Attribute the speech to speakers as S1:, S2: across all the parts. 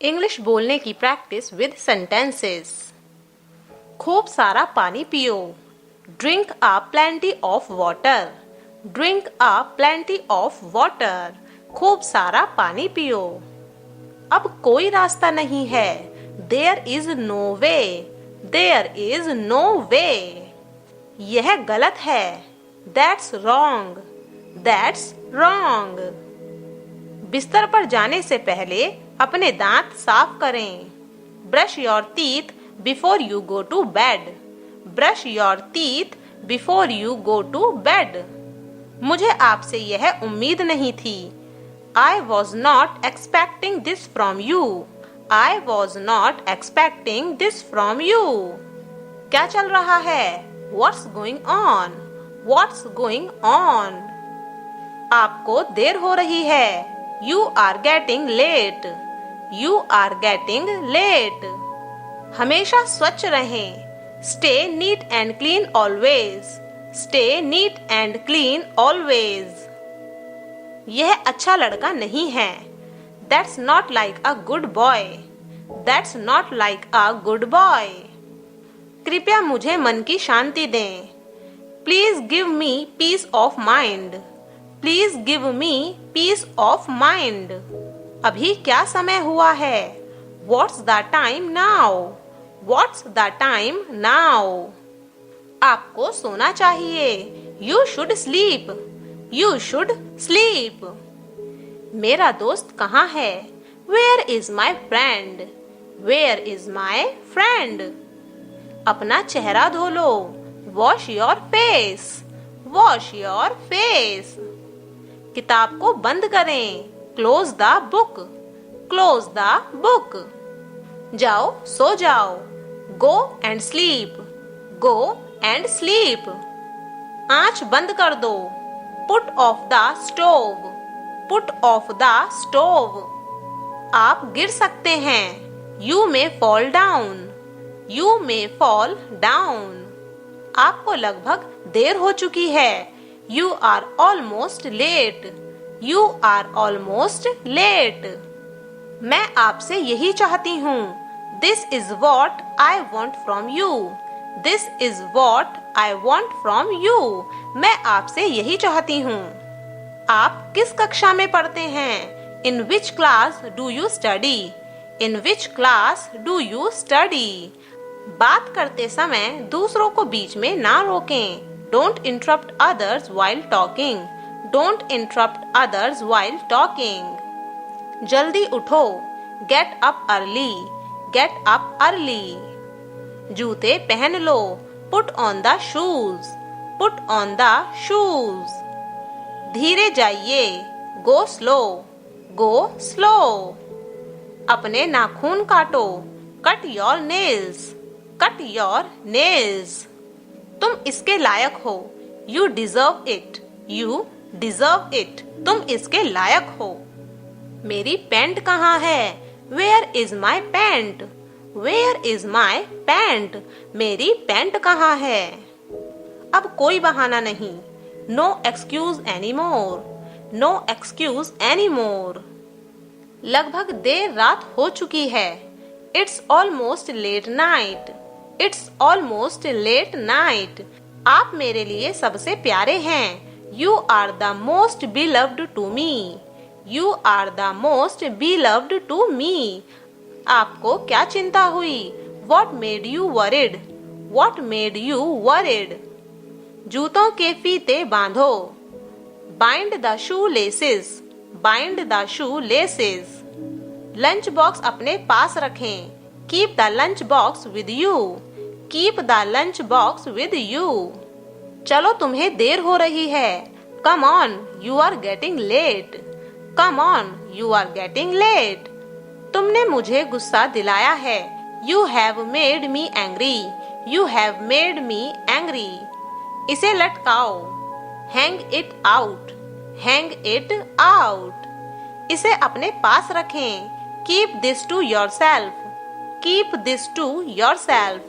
S1: English बोलने की practice with sentences. खूब सारा पानी पियो। Drink a plenty of water. Drink a plenty of water. खूब सारा पानी पियो। अब कोई रास्ता नहीं है। There is no way. There is no way. यह गलत है। That's wrong. That's wrong. बिस्तर पर जाने से पहले अपने दांत साफ करें। Brush your teeth before you go to bed. Brush your teeth before you go to bed. मुझे आपसे यह उम्मीद नहीं थी। I was not expecting this from you. I was not expecting this from you. क्या चल रहा है? What's going on? What's going on? आपको देर हो रही है। You are getting late. You are getting late. हमेशा स्वच्छ रहें। Stay neat and clean always. Stay neat and clean always. यह अच्छा लड़का नहीं है। That's not like a good boy. That's not like a good boy. कृपया मुझे मन की शांति दें। Please give me peace of mind. Please give me peace of mind. अभी क्या समय हुआ है? What's the time now? What's the time now? आपको सोना चाहिए। You should sleep. You should sleep. मेरा दोस्त कहाँ है? Where is my friend? Where is my friend? अपना चेहरा धो लो। Wash your face. Wash your face. किताब को बंद करें। Close the book. Close the book. जाओ सो जाओ। Go and sleep. Go and sleep. आँच बंद कर दो। Put off the stove. Put off the stove. आप गिर सकते हैं। You may fall down. You may fall down. आपको लगभग देर हो चुकी है। You are almost late. You are almost late. मैं आपसे यही चाहती हूँ। This is what I want from you. This is what I want from you. मैं आपसे यही चाहती हूँ। आप किस कक्षा में पढ़ते हैं? In which class do you study? In which class do you study? बात करते समय दूसरों को बीच में ना रोकें। Don't interrupt others while talking. Don't interrupt others while talking. जल्दी उठो। Get up early. Get up early. जूते पहन लो। Put on the shoes. Put on the shoes. धीरे जाइए। Go slow. Go slow. अपने नाखून काटो। Cut your nails. Cut your nails. तुम इसके लायक हो। You deserve it. You deserve it. तुम इसके लायक हो। मेरी पैंट कहाँ है? Where is my pant? Where is my pant? मेरी पैंट कहाँ है? अब कोई बहाना नहीं। No excuse anymore. No excuse anymore. लगभग देर रात हो चुकी है। It's almost late night. It's almost late night. आप मेरे लिए सबसे प्यारे हैं। You are the most beloved to me. You are the most beloved to me. आपको क्या चिंता हुई? What made you worried? What made you worried? जूतों के फीते बांधो। Bind the shoelaces. Bind the shoelaces. Lunch box अपने पास रखें। Keep the lunch box with you. Keep the lunch box with you. चलो तुम्हें देर हो रही है। Come on, you are getting late. Come on, you are getting late. तुमने मुझे गुस्सा दिलाया है। You have made me angry. You have made me angry. इसे लटकाओ। Hang it out. Hang it out. इसे अपने पास रखें। Keep this to yourself. Keep this to yourself.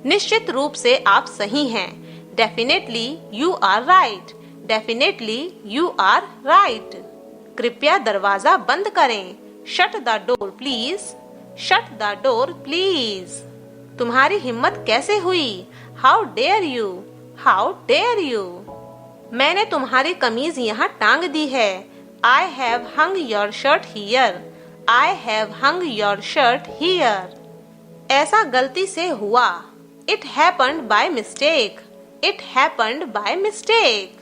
S1: निश्चित रूप से आप सही हैं। Definitely you are right. Definitely you are right. कृपया दरवाजा बंद करें। Shut the door please, shut the door please. तुम्हारी हिम्मत कैसे हुई? How dare you, how dare you. मैंने तुम्हारी कमीज यहाँ टांग दी है। I have hung your shirt here, I have hung your shirt here. ऐसा गलती से हुआ। It happened by mistake, it happened by mistake.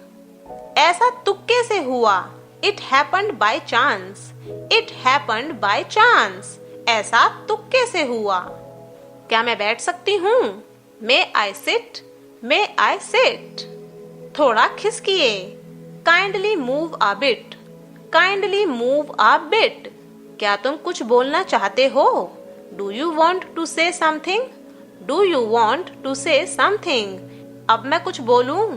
S1: ऐसा तुक्के से हुआ। It happened by chance, it happened by chance. ऐसा तुक्के से हुआ। क्या मैं बैठ सकती हूँ? May I sit, may I sit. थोड़ा खिसकिए। Kindly move a bit, kindly move a bit. क्या तुम कुछ बोलना चाहते हो? Do you want to say something, do you want to say something. अब मैं कुछ बोलूं?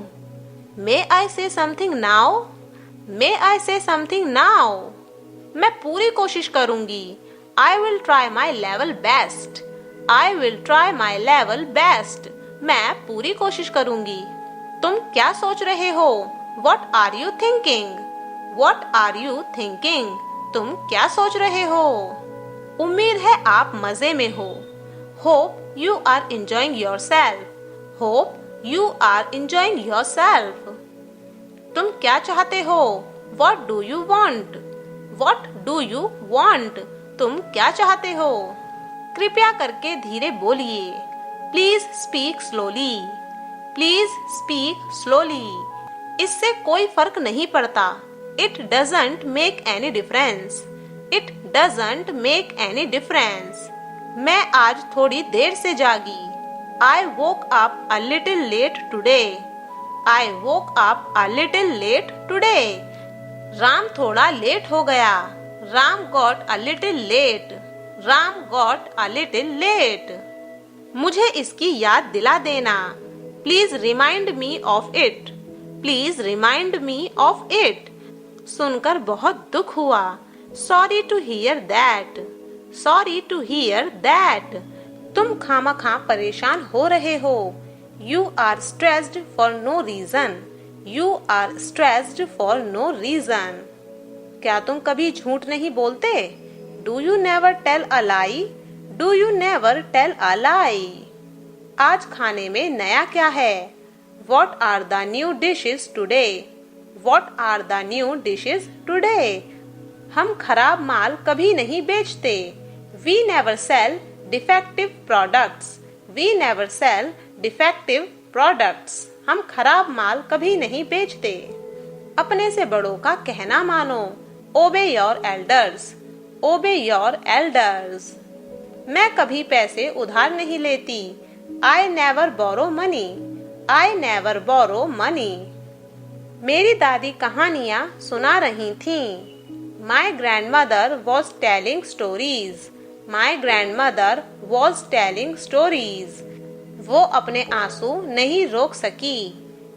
S1: मे आई से समथिंग नाउ, मे आई से समथिंग नाउ। मैं पूरी कोशिश करूंगी। I will try my level best, I will try my level best. मैं पूरी कोशिश करूंगी। तुम क्या सोच रहे हो? What are you thinking, what are you thinking. तुम क्या सोच रहे हो? उम्मीद है आप मजे में हो। Hope you are enjoying yourself, hope you are enjoying yourself. तुम क्या चाहते हो? What do you want, what do you want. तुम क्या चाहते हो? कृपया करके धीरे बोलिए। Please speak slowly, please speak slowly. इससे कोई फर्क नहीं पड़ता। It doesn't make any difference, it doesn't make any difference. मैं आज थोड़ी देर से जागी। I woke up a little late today, I woke up a little late today. Ram थोड़ा लेट हो गया। Ram got a little late, Ram got a little late. मुझे इसकी याद दिला देना। Please remind me of it, please remind me of it. सुनकर बहुत दुख हुआ। Sorry to hear that, sorry to hear that. तुम खामखा परेशान हो रहे हो। You are stressed for no reason, you are stressed for no reason. क्या तुम कभी झूठ नहीं बोलते? Do you never tell a lie, do you never tell a lie. आज खाने में नया क्या है? What are the new dishes today, what are the new dishes today. हम खराब माल कभी नहीं बेचते। We never sell defective products, we never sell defective products. हम खराब माल कभी नहीं बेचते। अपने से बड़ों का कहना मानो। Obey your elders, obey your elders. मैं कभी पैसे उधार नहीं लेती। I never borrow money, I never borrow money. मेरी दादी कहानियाँ सुना रही थीं। My grandmother was telling stories, my grandmother was telling stories. वो अपने आंसू नहीं रोक सकी।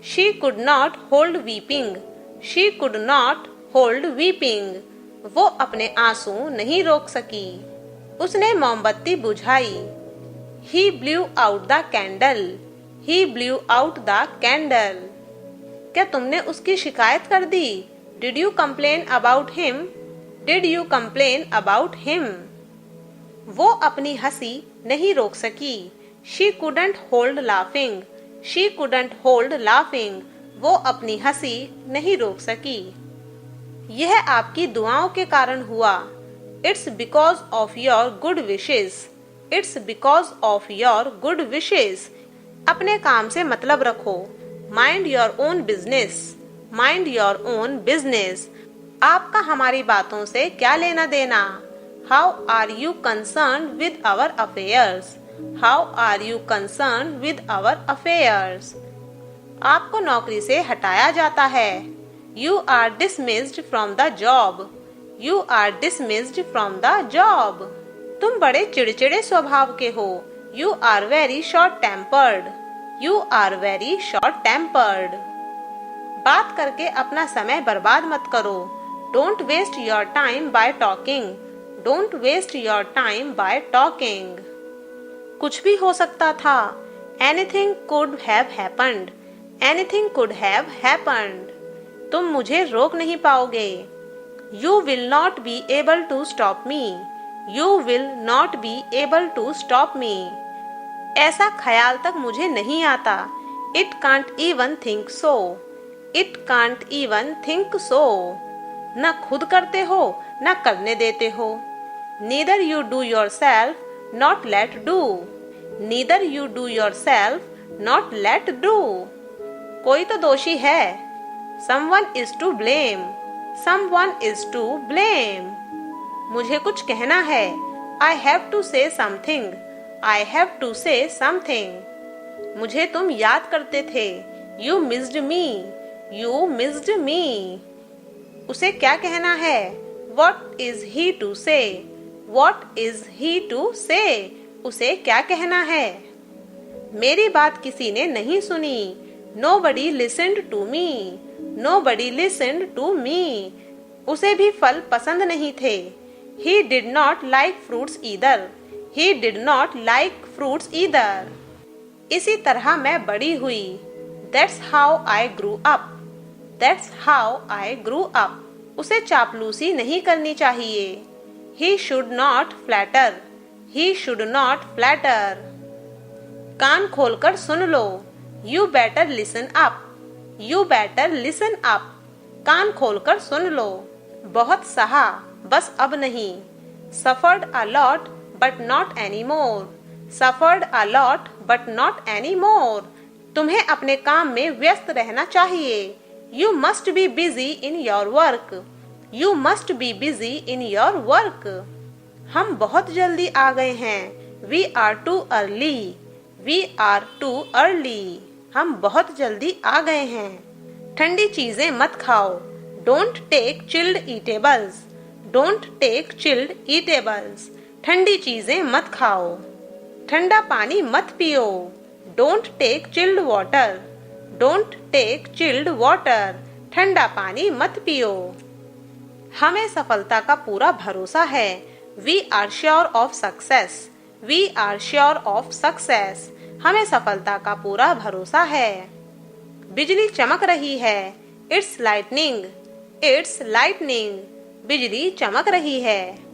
S1: She could not hold weeping, she could not hold weeping. वो अपने आंसू नहीं रोक सकी। उसने मोमबत्ती बुझाई। He blew out the candle, he blew out the candle. क्या तुमने उसकी शिकायत कर दी? Did you complain about him? Did you complain about him? वो अपनी हंसी नहीं रोक सकी। She couldn't hold laughing, she couldn't hold laughing. वो अपनी हंसी नहीं रोक सकी। यह आपकी दुआओं के कारण हुआ। It's because of your good wishes, it's because of your good wishes. अपने काम से मतलब रखो। Mind your own business, mind your own business. आपका हमारी बातों से क्या लेना देना? How are you concerned with our affairs? How are you concerned with our affairs? आपको नौकरी से हटाया जाता है। You are dismissed from the job. You are dismissed from the job. तुम बड़े चिड़चिड़े स्वभाव के हो। You are very short-tempered. You are very short-tempered. बात करके अपना समय बर्बाद मत करो। Don't waste your time by talking. Don't waste your time by talking. कुछ भी हो सकता था। Anything could have happened. Anything could have happened. तुम मुझे रोक नहीं पाओगे। You will not be able to stop me. You will not be able to stop me. ऐसा ख्याल तक मुझे नहीं आता. It can't even think so. It can't even think so. न खुद करते हो न करने देते हो. Neither you do yourself, not let do. Neither you do yourself, not let do. कोई तो दोषी है. Someone is to blame. Someone is to blame. मुझे कुछ कहना है. I have to say something. I have to say something. मुझे तुम याद करते थे. You missed me. You missed me. उसे क्या कहना है. What is he to say? What is he to say? उसे क्या कहना है. मेरी बात किसी ने नहीं सुनी. Nobody listened to me. Nobody listened to me. उसे भी फल पसंद नहीं थे. He did not like fruits either. He did not like fruits either. इसी तरह मैं बड़ी हुई. That's how I grew up. That's how I grew up. उसे चापलूसी नहीं करनी चाहिए. He should not flatter. He should not flatter. कान खोलकर सुन लो. You better listen up. You better listen up. कान खोलकर सुन लो. बहुत सहा, बस अब नहीं. Suffered a lot, but not anymore. Suffered a lot, but not anymore. तुम्हें अपने काम में व्यस्त रहना चाहिए. You must be busy in your work. You must be busy in your work. हम बहुत जल्दी आ गए हैं. We are too early. We are too early. हम बहुत जल्दी आ गए हैं. ठंडी चीजें मत खाओ. Don't take chilled eatables. Don't take chilled eatables. ठंडी चीजें मत खाओ. ठंडा पानी मत पियो. Don't take chilled water. Don't take chilled water. ठंडा पानी मत पियो. हमें सफलता का पूरा भरोसा है. We are sure of success. We are sure of success. हमें सफलता का पूरा भरोसा है. बिजली चमक रही है. It's lightning. It's lightning. बिजली चमक रही है.